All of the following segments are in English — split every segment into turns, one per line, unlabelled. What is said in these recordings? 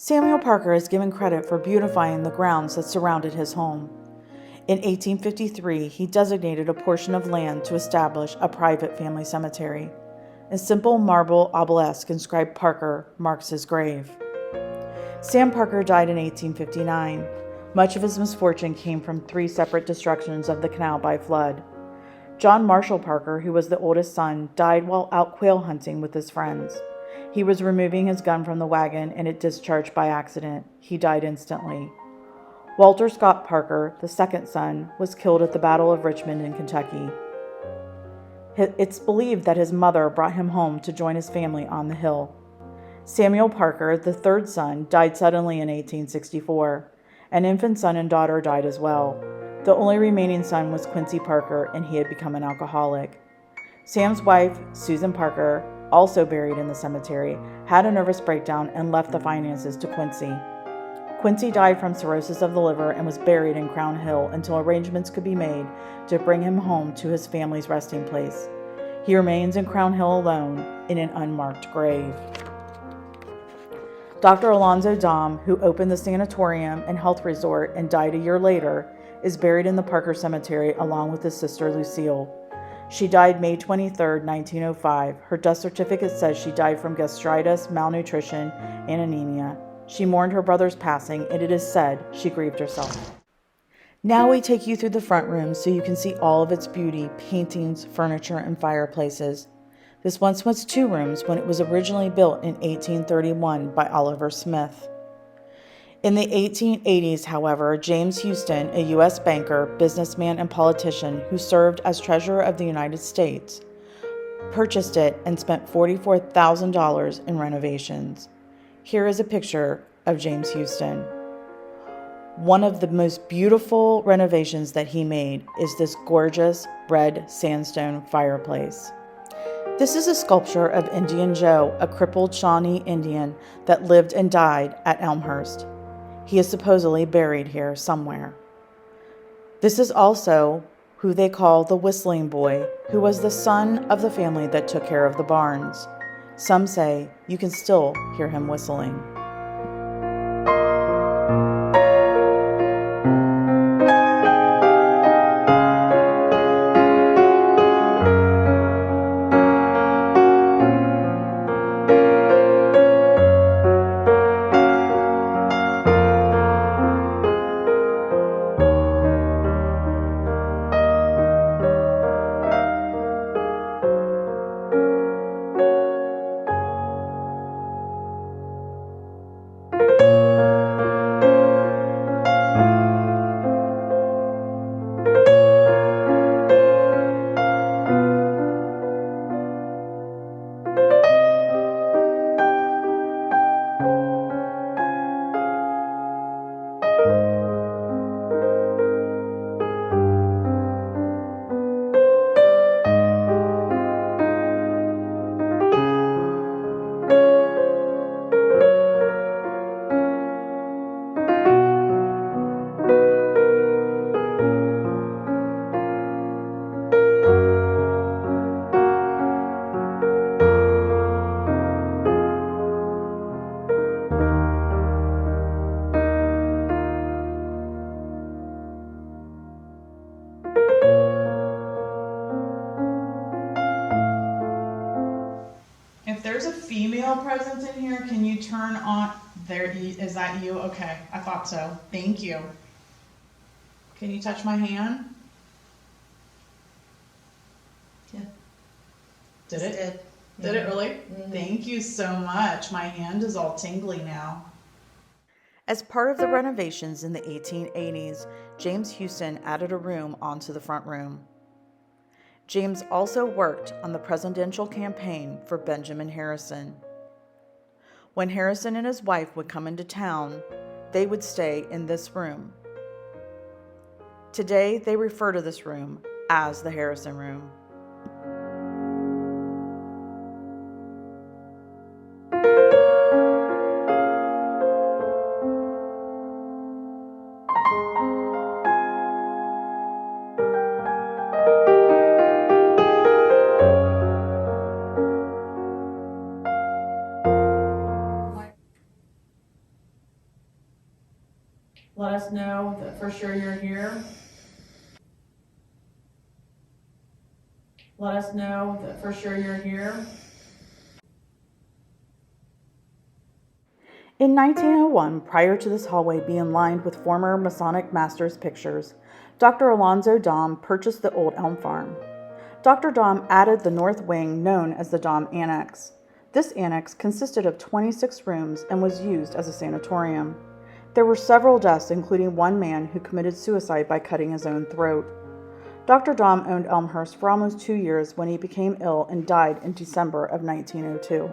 Samuel Parker is given credit for beautifying the grounds that surrounded his home. In 1853, he designated a portion of land to establish a private family cemetery. A simple marble obelisk inscribed Parker marks his grave. Sam Parker died in 1859. Much of his misfortune came from 3 separate destructions of the canal by flood. John Marshall Parker, who was the oldest son, died while out quail hunting with his friends. He was removing his gun from the wagon and it discharged by accident. He died instantly. Walter Scott Parker, the second son, was killed at the Battle of Richmond in Kentucky. It's believed that his mother brought him home to join his family on the hill. Samuel Parker, the third son, died suddenly in 1864. An infant son and daughter died as well. The only remaining son was Quincy Parker, and he had become an alcoholic. Sam's wife, Susan Parker, also buried in the cemetery, had a nervous breakdown and left the finances to Quincy. Quincy died from cirrhosis of the liver and was buried in Crown Hill until arrangements could be made to bring him home to his family's resting place. He remains in Crown Hill alone in an unmarked grave. Dr. Alonzo Dom, who opened the Sanatorium and Health Resort and died a year later, is buried in the Parker Cemetery along with his sister Lucille. She died May 23, 1905. Her death certificate says she died from gastritis, malnutrition, and anemia. She mourned her brother's passing, and it is said she grieved herself. Now we take you through the front room so you can see all of its beauty, paintings, furniture, and fireplaces. This once was 2 rooms when it was originally built in 1831 by Oliver Smith. In the 1880s, however, James Houston, a U.S. banker, businessman, and politician who served as Treasurer of the United States, purchased it and spent $44,000 in renovations. Here is a picture of James Houston. One of the most beautiful renovations that he made is this gorgeous red sandstone fireplace. This is a sculpture of Indian Joe, a crippled Shawnee Indian that lived and died at Elmhurst. He is supposedly buried here somewhere. This is also who they call the Whistling Boy, who was the son of the family that took care of the barns. Some say you can still hear him whistling. If there's a female presence in here, can you turn on? There, is that you? Okay, I thought so. Thank you. Can you touch my hand?
Yeah.
Did it?
Did.
Did it really?
Mm-hmm.
Thank you so much. My hand is all tingly now. As part of the renovations in the 1880s, James Houston added a room onto the front room. James also worked on the presidential campaign for Benjamin Harrison. When Harrison and his wife would come into town, they would stay in this room. Today, they refer to this room as the Harrison Room. Let us know that for sure you're here. Let us know that for sure you're here. In 1901, prior to this hallway being lined with former Masonic masters' pictures, Dr. Alonzo Dom purchased the old Elm Farm. Dr. Dom added the north wing known as the Dom Annex. This annex consisted of 26 rooms and was used as a sanatorium. There were several deaths, including one man who committed suicide by cutting his own throat. Dr. Dom owned Elmhurst for almost 2 years when he became ill and died in December of 1902.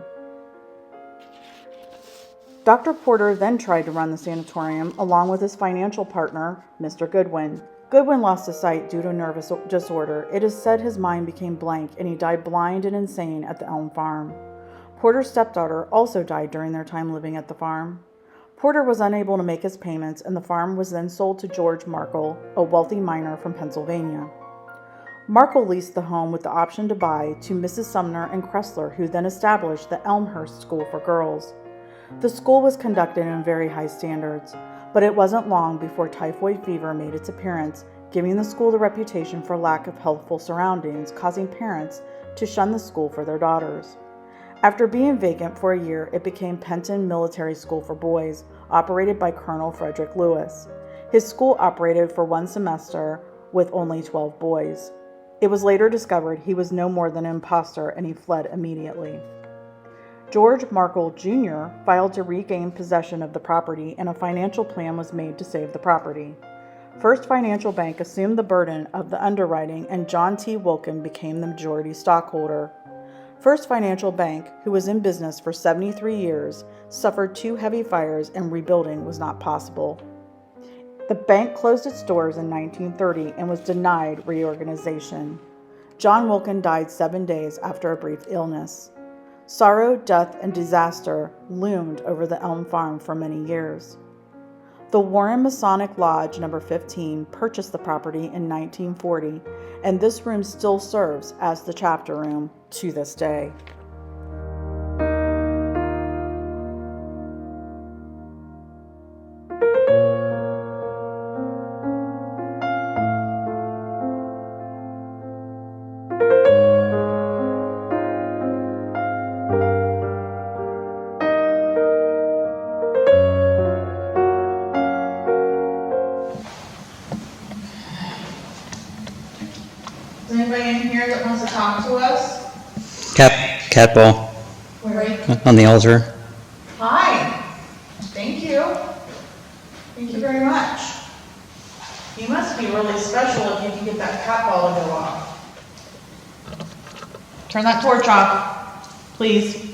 Dr. Porter then tried to run the sanatorium along with his financial partner, Mr. Goodwin. Goodwin lost his sight due to nervous disorder. It is said his mind became blank and he died blind and insane at the Elm Farm. Porter's stepdaughter also died during their time living at the farm. Porter was unable to make his payments and the farm was then sold to George Markle, a wealthy miner from Pennsylvania. Markle leased the home with the option to buy to Mrs. Sumner and Kressler, who then established the Elmhurst School for Girls. The school was conducted in very high standards, but it wasn't long before typhoid fever made its appearance, giving the school the reputation for lack of healthful surroundings, causing parents to shun the school for their daughters. After being vacant for a year, it became Penton Military School for Boys, operated by Colonel Frederick Lewis. His school operated for one semester with only 12 boys. It was later discovered he was no more than an imposter and he fled immediately. George Markle Jr. filed to regain possession of the property and a financial plan was made to save the property. First Financial Bank assumed the burden of the underwriting and John T. Wilkin became the majority stockholder. First Financial Bank, who was in business for 73 years, suffered 2 heavy fires and rebuilding was not possible. The bank closed its doors in 1930 and was denied reorganization. John Wilkin died 7 days after a brief illness. Sorrow, death, and disaster loomed over the Elm Farm for many years. The Warren Masonic Lodge No. 15 purchased the property in 1940, and this room still serves as the chapter room to this day. Is anybody in here that wants to talk to us?
Cat ball
Wait.
on the altar.
Hi. Thank you. Thank you very much. You must be really special if you can get that cat ball to go off. Turn that torch off, please.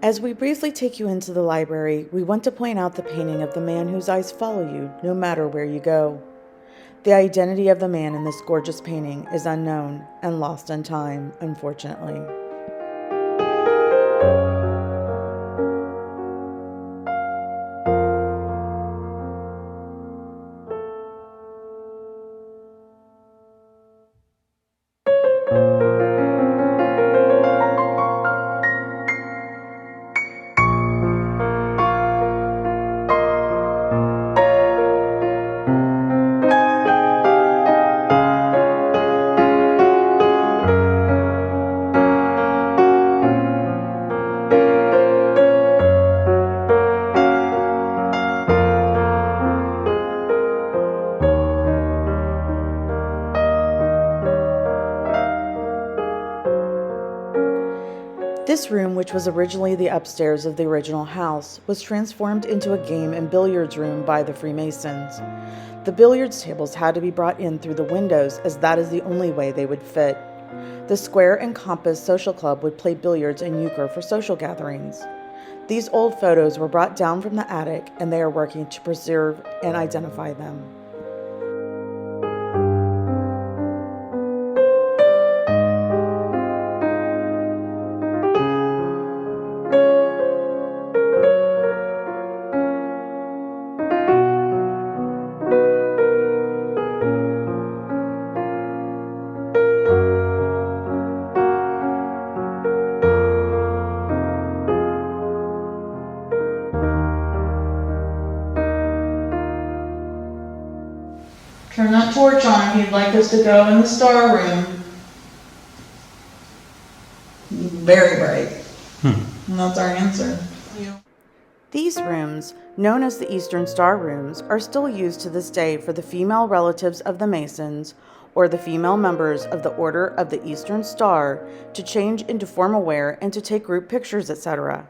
As we briefly take you into the library, we want to point out the painting of the man whose eyes follow you no matter where you go. The identity of the man in this gorgeous painting is unknown and lost in time, unfortunately. This room, which was originally the upstairs of the original house, was transformed into a game and billiards room by the Freemasons. The billiards tables had to be brought in through the windows as that is the only way they would fit. The Square and Compass Social Club would play billiards and euchre for social gatherings. These old photos were brought down from the attic and they are working to preserve and identify them. he'd like us to go in the star room. Very bright. And that's our answer. These rooms, known as the Eastern Star Rooms, are still used to this day for the female relatives of the Masons or the female members of the Order of the Eastern Star to change into formal wear and to take group pictures, etc.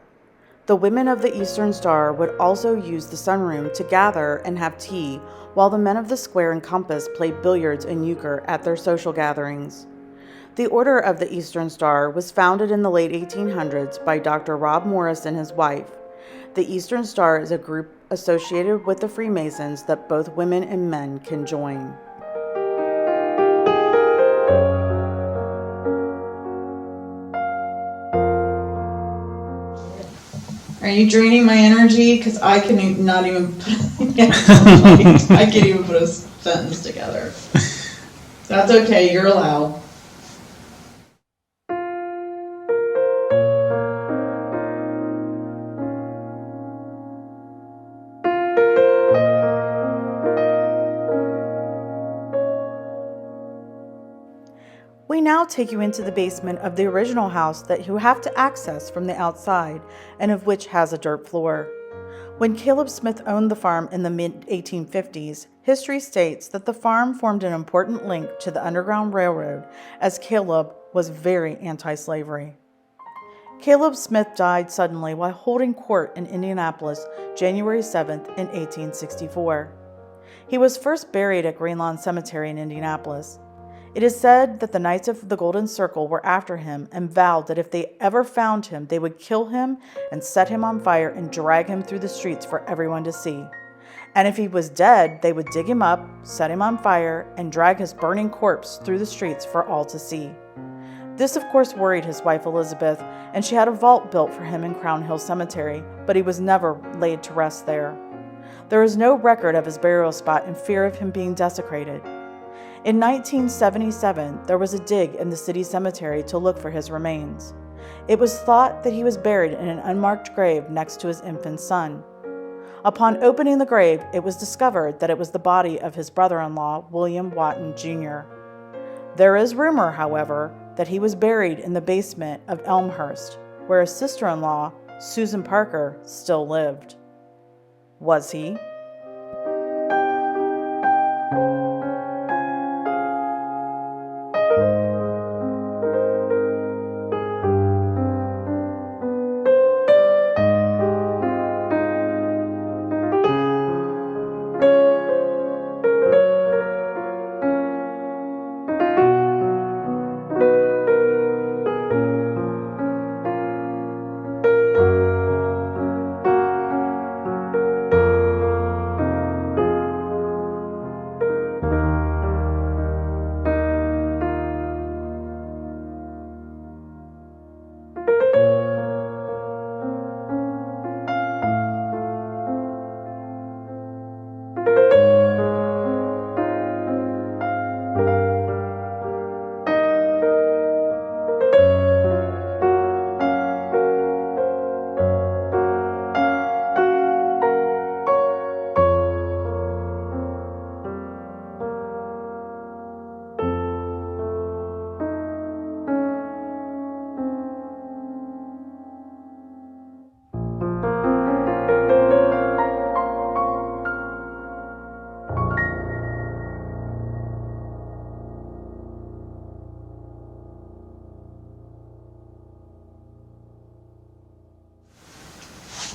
The women of the Eastern Star would also use the sunroom to gather and have tea, while the men of the Square and Compass played billiards and euchre at their social gatherings. The Order of the Eastern Star was founded in the late 1800s by Dr. Rob Morris and his wife. The Eastern Star is a group associated with the Freemasons that both women and men can join. Are you draining my energy? Because I can not even I can't even put a sentence together. That's okay, you're allowed. We now take you into the basement of the original house that you have to access from the outside, and of which has a dirt floor. When Caleb Smith owned the farm in the mid-1850s, history states that the farm formed an important link to the Underground Railroad, as Caleb was very anti-slavery. Caleb Smith died suddenly while holding court in Indianapolis, January 7th in 1864. He was first buried at Green Lawn Cemetery in Indianapolis. It is said that the Knights of the Golden Circle were after him and vowed that if they ever found him, they would kill him and set him on fire and drag him through the streets for everyone to see. And if he was dead, they would dig him up, set him on fire, and drag his burning corpse through the streets for all to see. This, of course, worried his wife Elizabeth, and she had a vault built for him in Crown Hill Cemetery, but he was never laid to rest there. There is no record of his burial spot in fear of him being desecrated. In 1977, there was a dig in the city cemetery to look for his remains. It was thought that he was buried in an unmarked grave next to his infant son. Upon opening the grave, it was discovered that it was the body of his brother-in-law, William Wotton Jr. There is rumor, however, that he was buried in the basement of Elmhurst, where his sister-in-law, Susan Parker, still lived. Was he?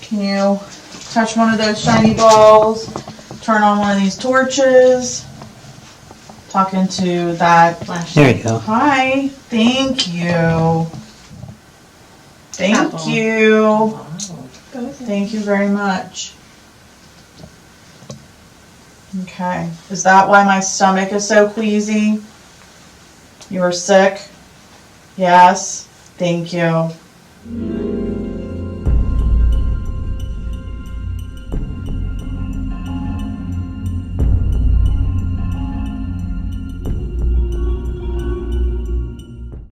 Can you touch one of those shiny balls? Turn on one of these torches. Talk into that flashlight.
There you go.
Hi. Thank you. Thank you. Thank you very much. Okay. Is that why my stomach is so queasy? You were sick? Yes. Thank you.